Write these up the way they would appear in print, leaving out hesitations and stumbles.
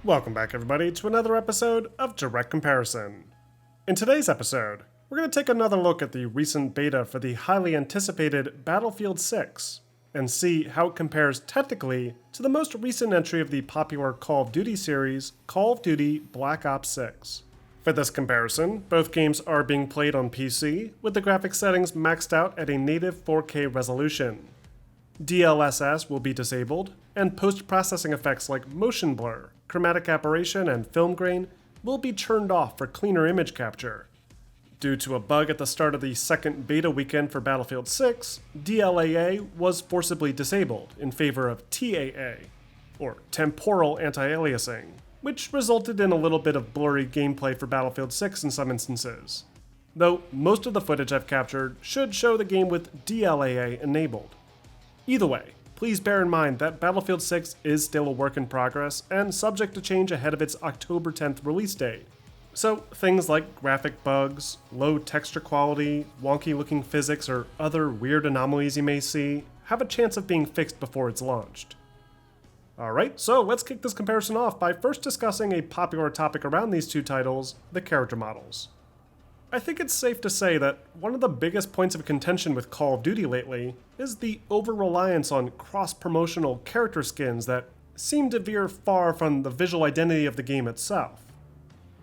Welcome back, everybody, to another episode of Direct Comparison. In today's episode, we're going to take another look at the recent beta for the highly anticipated Battlefield 6 and see how it compares technically to the most recent entry of the popular Call of Duty series, Call of Duty Black Ops 6. For this comparison, both games are being played on PC, with the graphics settings maxed out at a native 4K resolution. DLSS will be disabled, and post-processing effects like motion blur, chromatic aberration, and film grain will be turned off for cleaner image capture. Due to a bug at the start of the second beta weekend for Battlefield 6, DLAA was forcibly disabled in favor of TAA, or temporal anti-aliasing, which resulted in a little bit of blurry gameplay for Battlefield 6 in some instances. Though most of the footage I've captured should show the game with DLAA enabled. Either way, please bear in mind that Battlefield 6 is still a work in progress and subject to change ahead of its October 10th release date. So things like graphic bugs, low texture quality, wonky looking physics, or other weird anomalies you may see have a chance of being fixed before it's launched. Alright, so let's kick this comparison off by first discussing a popular topic around these two titles, the character models. I think it's safe to say that one of the biggest points of contention with Call of Duty lately is the over-reliance on cross-promotional character skins that seem to veer far from the visual identity of the game itself.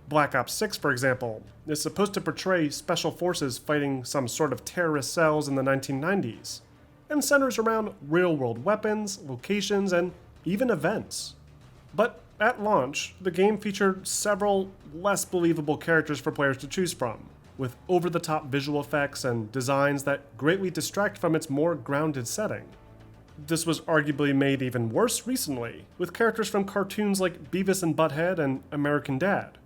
Black Ops 6, for example, is supposed to portray special forces fighting some sort of terrorist cells in the 1990s, and centers around real-world weapons, locations, and even events. But at launch, the game featured several less believable characters for players to choose from, with over-the-top visual effects and designs that greatly distract from its more grounded setting. This was arguably made even worse recently, with characters from cartoons like Beavis and Butthead and American Dad.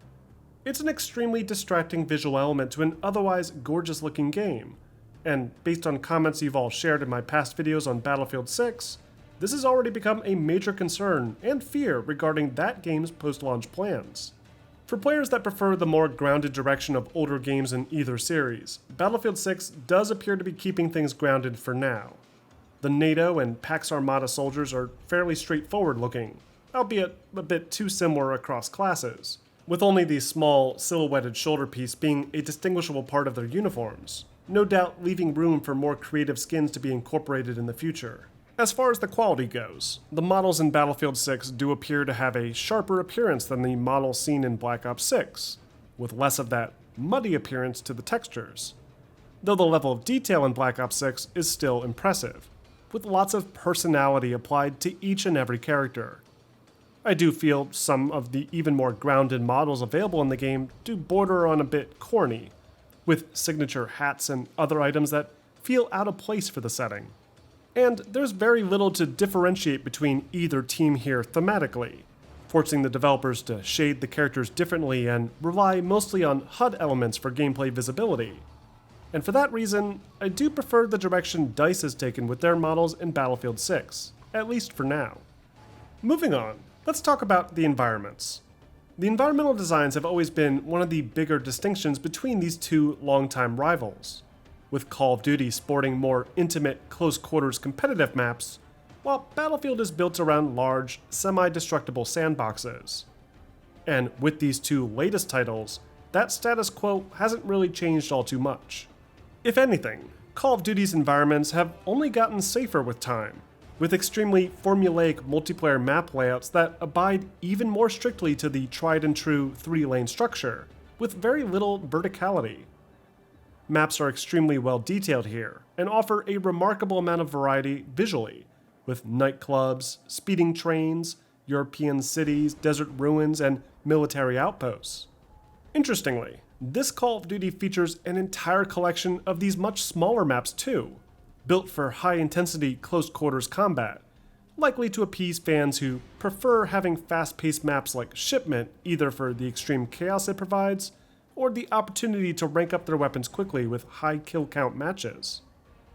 It's an extremely distracting visual element to an otherwise gorgeous-looking game, and based on comments you've all shared in my past videos on Battlefield 6, this has already become a major concern and fear regarding that game's post-launch plans. For players that prefer the more grounded direction of older games in either series, Battlefield 6 does appear to be keeping things grounded for now. The NATO and Pax Armada soldiers are fairly straightforward looking, albeit a bit too similar across classes, with only the small, silhouetted shoulder piece being a distinguishable part of their uniforms, no doubt leaving room for more creative skins to be incorporated in the future. As far as the quality goes, the models in Battlefield 6 do appear to have a sharper appearance than the models seen in Black Ops 6, with less of that muddy appearance to the textures. Though the level of detail in Black Ops 6 is still impressive, with lots of personality applied to each and every character. I do feel some of the even more grounded models available in the game do border on a bit corny, with signature hats and other items that feel out of place for the setting. And there's very little to differentiate between either team here thematically, forcing the developers to shade the characters differently and rely mostly on HUD elements for gameplay visibility. And for that reason, I do prefer the direction DICE has taken with their models in Battlefield 6, at least for now. Moving on, let's talk about the environments. The environmental designs have always been one of the bigger distinctions between these two longtime rivals, with Call of Duty sporting more intimate, close-quarters competitive maps, while Battlefield is built around large, semi-destructible sandboxes. And with these two latest titles, that status quo hasn't really changed all too much. If anything, Call of Duty's environments have only gotten safer with time, with extremely formulaic multiplayer map layouts that abide even more strictly to the tried-and-true 3-lane structure, with very little verticality. Maps are extremely well detailed here, and offer a remarkable amount of variety visually, with nightclubs, speeding trains, European cities, desert ruins, and military outposts. Interestingly, this Call of Duty features an entire collection of these much smaller maps too, built for high-intensity close-quarters combat, likely to appease fans who prefer having fast-paced maps like Shipment either for the extreme chaos it provides, or the opportunity to rank up their weapons quickly with high kill count matches.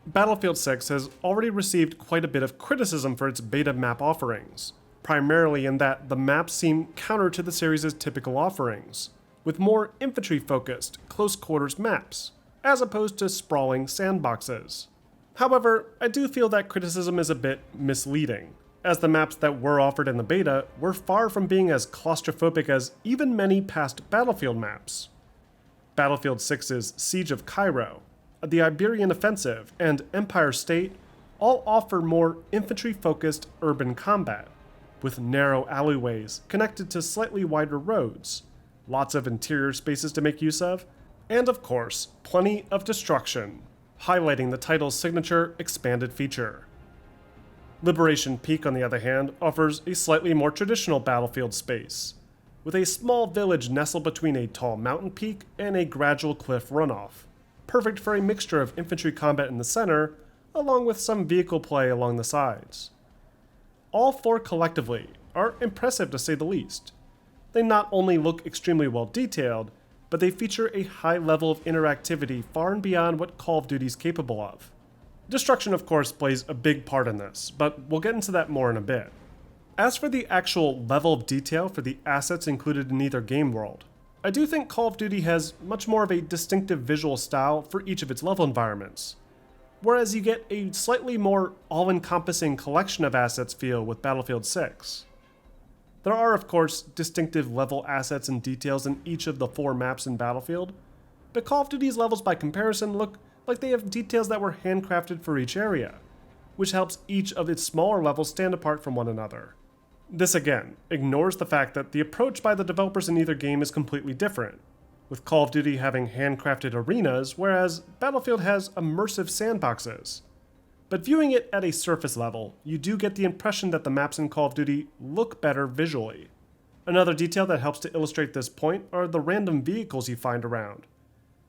Battlefield 6 has already received quite a bit of criticism for its beta map offerings, primarily in that the maps seem counter to the series' typical offerings, with more infantry-focused, close-quarters maps, as opposed to sprawling sandboxes. However, I do feel that criticism is a bit misleading, as the maps that were offered in the beta were far from being as claustrophobic as even many past Battlefield maps. Battlefield 6's Siege of Cairo, the Iberian Offensive, and Empire State all offer more infantry-focused urban combat, with narrow alleyways connected to slightly wider roads, lots of interior spaces to make use of, and of course, plenty of destruction, highlighting the title's signature expanded feature. Liberation Peak, on the other hand, offers a slightly more traditional battlefield space, with a small village nestled between a tall mountain peak and a gradual cliff runoff, perfect for a mixture of infantry combat in the center, along with some vehicle play along the sides. All four collectively are impressive to say the least. They not only look extremely well detailed, but they feature a high level of interactivity far and beyond what Call of Duty is capable of. Destruction, of course, plays a big part in this, but we'll get into that more in a bit. As for the actual level of detail for the assets included in either game world, I do think Call of Duty has much more of a distinctive visual style for each of its level environments, whereas you get a slightly more all-encompassing collection of assets feel with Battlefield 6. There are, of course, distinctive level assets and details in each of the 4 maps in Battlefield, but Call of Duty's levels by comparison look like they have details that were handcrafted for each area, which helps each of its smaller levels stand apart from one another. This again ignores the fact that the approach by the developers in either game is completely different, with Call of Duty having handcrafted arenas, whereas Battlefield has immersive sandboxes. But viewing it at a surface level, you do get the impression that the maps in Call of Duty look better visually. Another detail that helps to illustrate this point are the random vehicles you find around.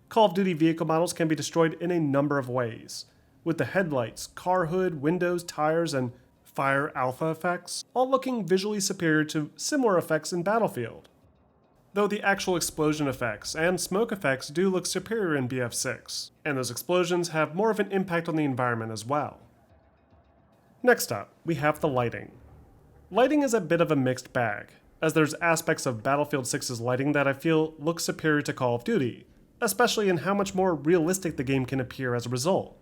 Call of Duty vehicle models can be destroyed in a number of ways, with the headlights, car hood, windows, tires, and fire alpha effects all looking visually superior to similar effects in Battlefield, though the actual explosion effects and smoke effects do look superior in BF6, and those explosions have more of an impact on the environment as well. Next up, we have the lighting. Lighting is a bit of a mixed bag, as there's aspects of Battlefield 6's lighting that I feel look superior to Call of Duty, especially in how much more realistic the game can appear as a result.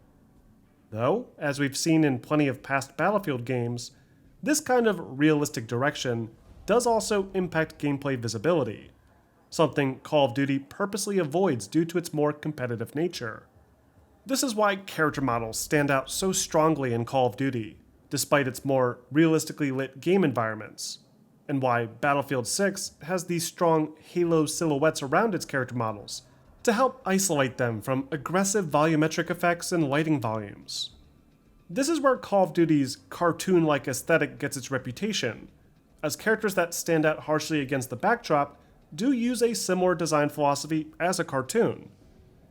Though, as we've seen in plenty of past Battlefield games, this kind of realistic direction does also impact gameplay visibility, something Call of Duty purposely avoids due to its more competitive nature. This is why character models stand out so strongly in Call of Duty, despite its more realistically lit game environments, and why Battlefield 6 has these strong halo silhouettes around its character models to help isolate them from aggressive volumetric effects and lighting volumes. This is where Call of Duty's cartoon-like aesthetic gets its reputation, as characters that stand out harshly against the backdrop do use a similar design philosophy as a cartoon,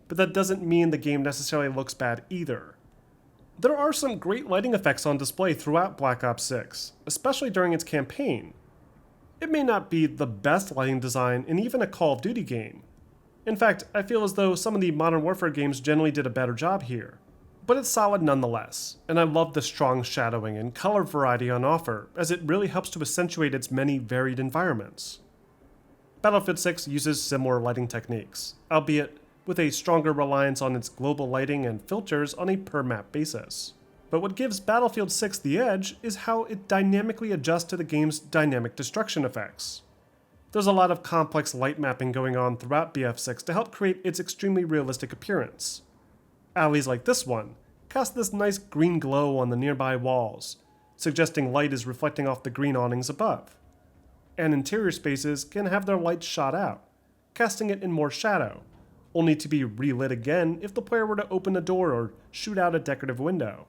but that doesn't mean the game necessarily looks bad either. There are some great lighting effects on display throughout Black Ops 6, especially during its campaign. It may not be the best lighting design in even a Call of Duty game. In fact, I feel as though some of the Modern Warfare games generally did a better job here, but it's solid nonetheless, and I love the strong shadowing and color variety on offer, as it really helps to accentuate its many varied environments. Battlefield 6 uses similar lighting techniques, albeit with a stronger reliance on its global lighting and filters on a per-map basis. But what gives Battlefield 6 the edge is how it dynamically adjusts to the game's dynamic destruction effects. There's a lot of complex light mapping going on throughout BF6 to help create its extremely realistic appearance. Alleys like this one cast this nice green glow on the nearby walls, suggesting light is reflecting off the green awnings above. And interior spaces can have their light shot out, casting it in more shadow, only to be relit again if the player were to open a door or shoot out a decorative window.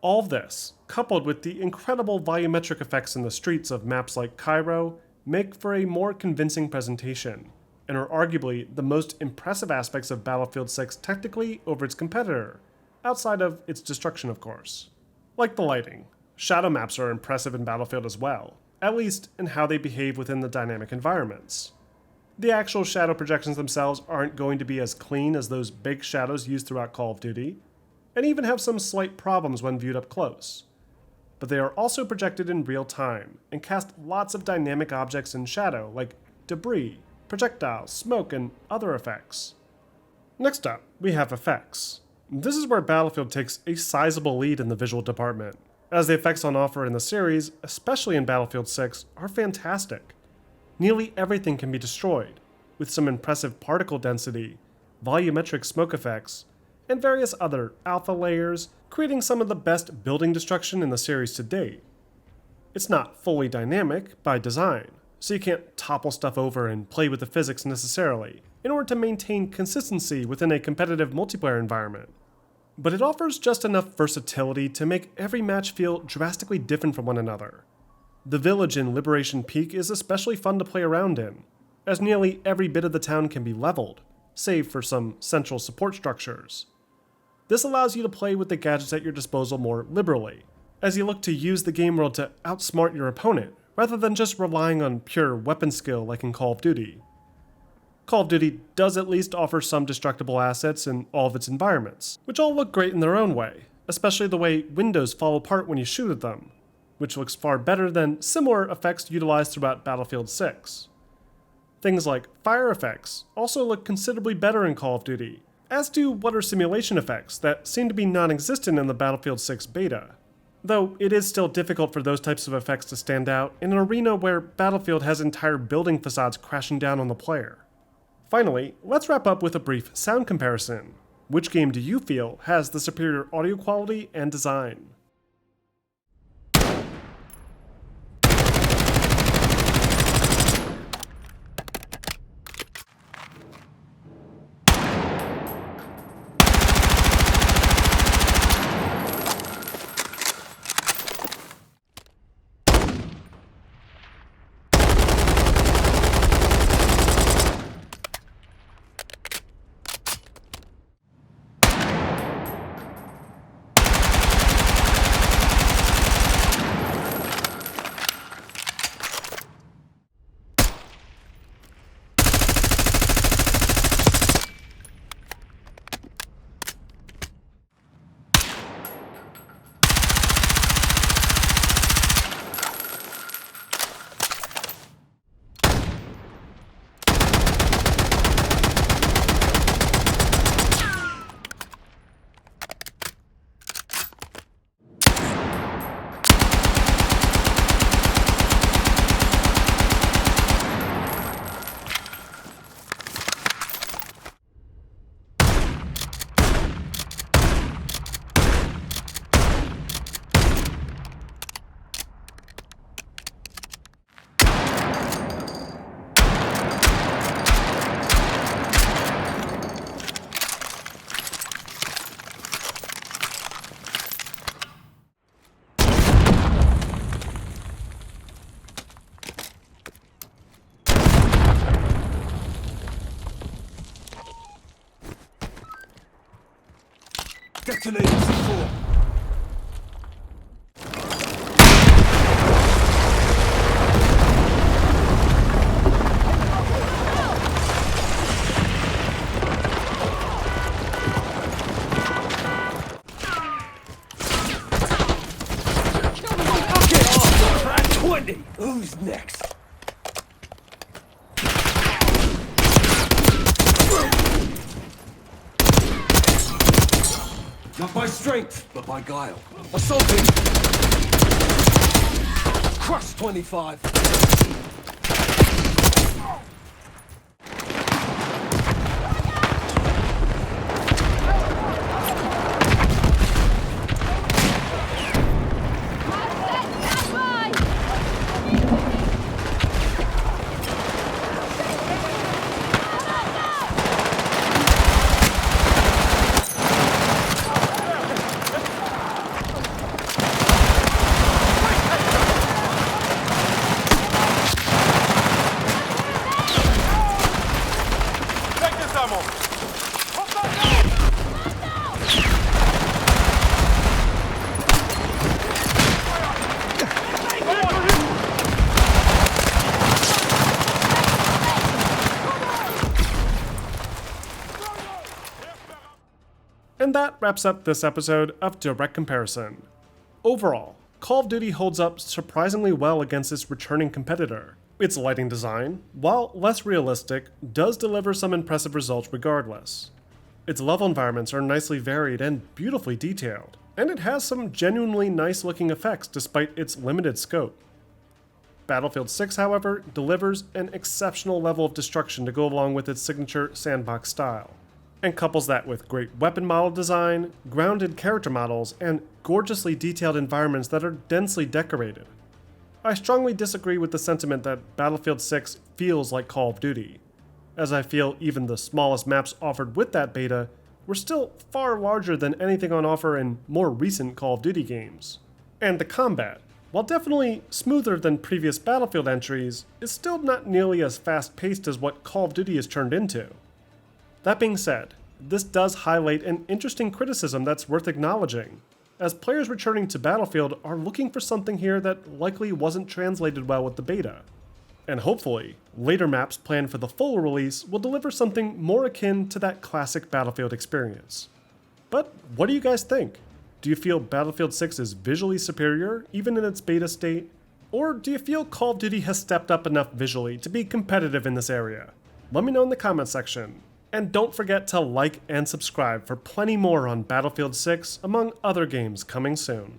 All this, coupled with the incredible volumetric effects in the streets of maps like Cairo, make for a more convincing presentation, and are arguably the most impressive aspects of Battlefield 6 technically over its competitor, outside of its destruction of course. Like the lighting, shadow maps are impressive in Battlefield as well, at least in how they behave within the dynamic environments. The actual shadow projections themselves aren't going to be as clean as those big shadows used throughout Call of Duty, and even have some slight problems when viewed up close. But they are also projected in real time, and cast lots of dynamic objects in shadow, like debris, projectiles, smoke, and other effects. Next up, we have effects. This is where Battlefield takes a sizable lead in the visual department, as the effects on offer in the series, especially in Battlefield 6, are fantastic. Nearly everything can be destroyed, with some impressive particle density, volumetric smoke effects, and various other alpha layers, creating some of the best building destruction in the series to date. It's not fully dynamic by design, so you can't topple stuff over and play with the physics necessarily, in order to maintain consistency within a competitive multiplayer environment. But it offers just enough versatility to make every match feel drastically different from one another. The village in Liberation Peak is especially fun to play around in, as nearly every bit of the town can be leveled, save for some central support structures. This allows you to play with the gadgets at your disposal more liberally, as you look to use the game world to outsmart your opponent, rather than just relying on pure weapon skill like in Call of Duty. Call of Duty does at least offer some destructible assets in all of its environments, which all look great in their own way, especially the way windows fall apart when you shoot at them, which looks far better than similar effects utilized throughout Battlefield 6. Things like fire effects also look considerably better in Call of Duty, as do water simulation effects that seem to be non-existent in the Battlefield 6 beta. Though it is still difficult for those types of effects to stand out in an arena where Battlefield has entire building facades crashing down on the player. Finally, let's wrap up with a brief sound comparison. Which game do you feel has the superior audio quality and design? Detonate C4. Get off the track 20! Who's next? Not by strength, but by guile. Assaulting! Crush 25! And that wraps up this episode of Direct Comparison. Overall, Call of Duty holds up surprisingly well against its returning competitor. Its lighting design, while less realistic, does deliver some impressive results regardless. Its level environments are nicely varied and beautifully detailed, and it has some genuinely nice looking effects despite its limited scope. Battlefield 6, however, delivers an exceptional level of destruction to go along with its signature sandbox style, and couples that with great weapon model design, grounded character models, and gorgeously detailed environments that are densely decorated. I strongly disagree with the sentiment that Battlefield 6 feels like Call of Duty, as I feel even the smallest maps offered with that beta were still far larger than anything on offer in more recent Call of Duty games. And the combat, while definitely smoother than previous Battlefield entries, is still not nearly as fast-paced as what Call of Duty has turned into. That being said, this does highlight an interesting criticism that's worth acknowledging, as players returning to Battlefield are looking for something here that likely wasn't translated well with the beta. And hopefully, later maps planned for the full release will deliver something more akin to that classic Battlefield experience. But what do you guys think? Do you feel Battlefield 6 is visually superior, even in its beta state? Or do you feel Call of Duty has stepped up enough visually to be competitive in this area? Let me know in the comment section. And don't forget to like and subscribe for plenty more on Battlefield 6, among other games coming soon.